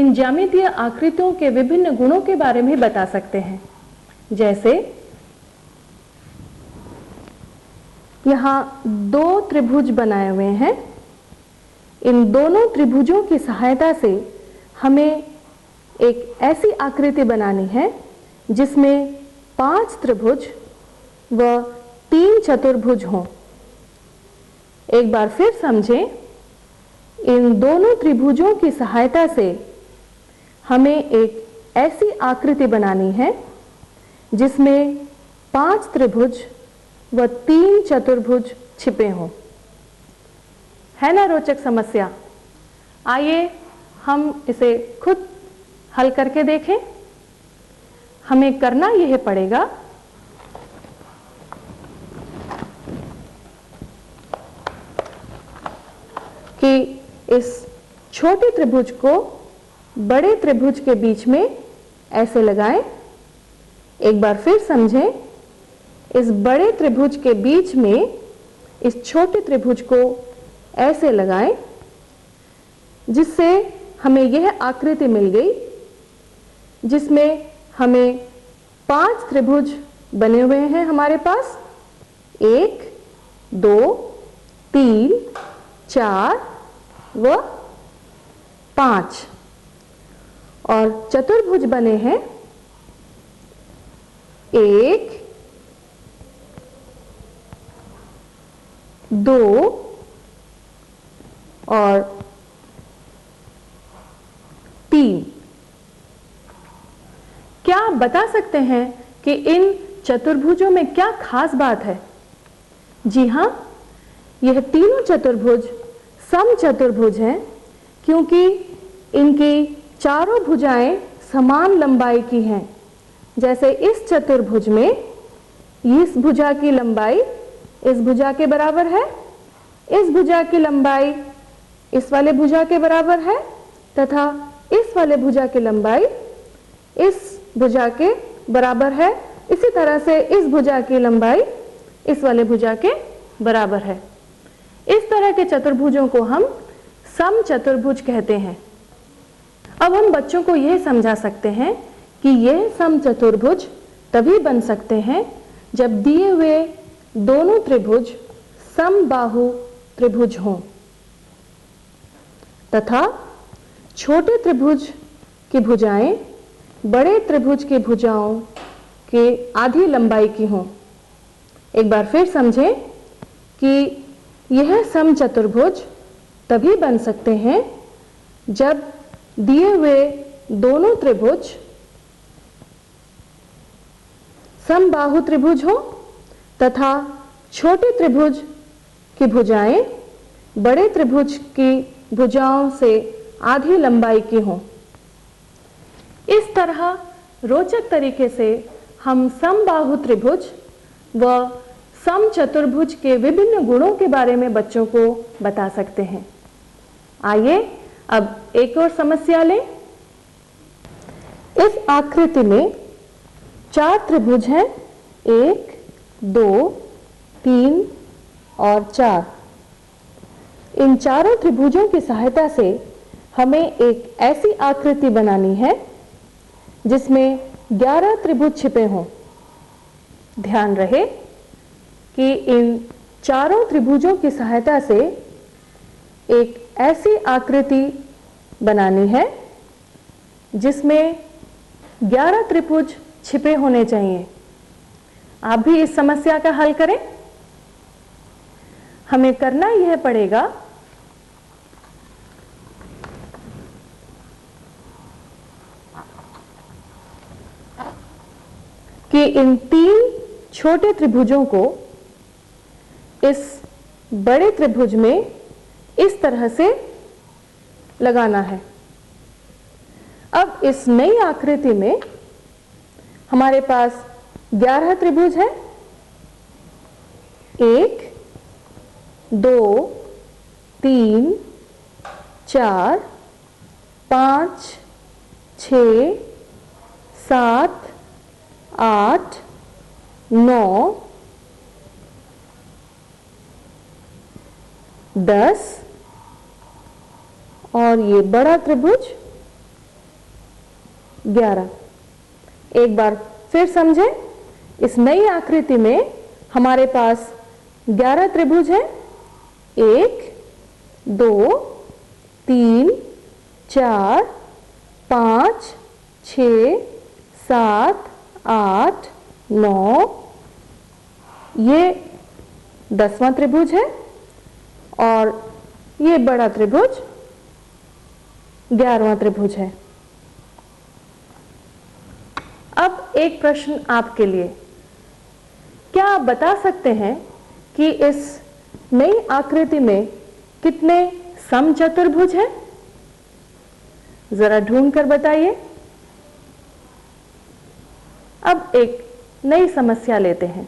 इन ज्यामितीय आकृतियों के विभिन्न गुणों के बारे में बता सकते हैं। जैसे यहाँ दो त्रिभुज बनाए हुए हैं, इन दोनों त्रिभुजों की सहायता से हमें एक ऐसी आकृति बनानी है जिसमें 5 त्रिभुज व 3 चतुर्भुज हों। एक बार फिर समझें, इन दोनों त्रिभुजों की सहायता से हमें एक ऐसी आकृति बनानी है जिसमें 5 त्रिभुज व 3 चतुर्भुज छिपे हों। है ना रोचक समस्या? आइए हम इसे खुद हल करके देखें। हमें करना यह पड़ेगा कि इस छोटे त्रिभुज को बड़े त्रिभुज के बीच में ऐसे लगाएं। एक बार फिर समझें, इस बड़े त्रिभुज के बीच में इस छोटे त्रिभुज को ऐसे लगाएं जिससे हमें यह आकृति मिल गई जिसमें हमें 5 त्रिभुज बने हुए हैं हमारे पास, 1 2 3 4 व 5, और चतुर्भुज बने हैं 1 2 और 3। क्या आप बता सकते हैं कि इन चतुर्भुजों में क्या खास बात है? जी हां, यह तीनों चतुर्भुज सम चतुर्भुज हैं क्योंकि इनकी चारों भुजाएं समान लंबाई की हैं। जैसे इस चतुर्भुज में इस भुजा की लंबाई इस भुजा के बराबर है, इस भुजा की लंबाई इस वाले भुजा के बराबर है तथा इस वाले भुजा की लंबाई इस भुजा के बराबर है। इसी तरह से इस भुजा की लंबाई इस वाले भुजा के बराबर है। इस तरह के चतुर्भुजों को हम सम चतुर्भुज कहते हैं। अब हम बच्चों को यह समझा सकते हैं कि यह सम चतुर्भुज तभी बन सकते हैं जब दिए हुए दोनों त्रिभुज समबाहु त्रिभुज हों तथा छोटे त्रिभुज की भुजाएं बड़े त्रिभुज की भुजाओं के आधी लंबाई की हों। एक बार फिर समझें कि यह सम चतुर्भुज तभी बन सकते हैं जब दिए हुए दोनों त्रिभुज समबाहु त्रिभुज हो तथा छोटे त्रिभुज की भुजाएं बड़े त्रिभुज की भुजाओं से आधी लंबाई की हों। इस तरह रोचक तरीके से हम समबाहु त्रिभुज व सम चतुर्भुज के विभिन्न गुणों के बारे में बच्चों को बता सकते हैं। आइए अब एक और समस्या लें। इस आकृति में 4 त्रिभुज हैं, 1 2 3 और 4। इन चारों त्रिभुजों की सहायता से हमें एक ऐसी आकृति बनानी है जिसमें 11 त्रिभुज छिपे हों। ध्यान रहे कि इन चारों त्रिभुजों की सहायता से एक ऐसी आकृति बनानी है जिसमें 11 त्रिभुज छिपे होने चाहिए। आप भी इस समस्या का हल करें। हमें करना यह पड़ेगा कि इन 3 छोटे त्रिभुजों को इस बड़े त्रिभुज में इस तरह से लगाना है। अब इस नई आकृति में हमारे पास 11 त्रिभुज है, 1 2 3 4 5 6 7 8 9 10 और ये बड़ा त्रिभुज 11। एक बार फिर समझें, इस नई आकृति में हमारे पास 11 त्रिभुज हैं। 1 2 3 4 5 6 7 8 9, ये 10वां त्रिभुज है और ये बड़ा त्रिभुज 11वां त्रिभुज है। अब एक प्रश्न आपके लिए, क्या आप बता सकते हैं कि इस नई आकृति में कितने समचतुर्भुज हैं? जरा ढूंढ कर बताइए। अब एक नई समस्या लेते हैं।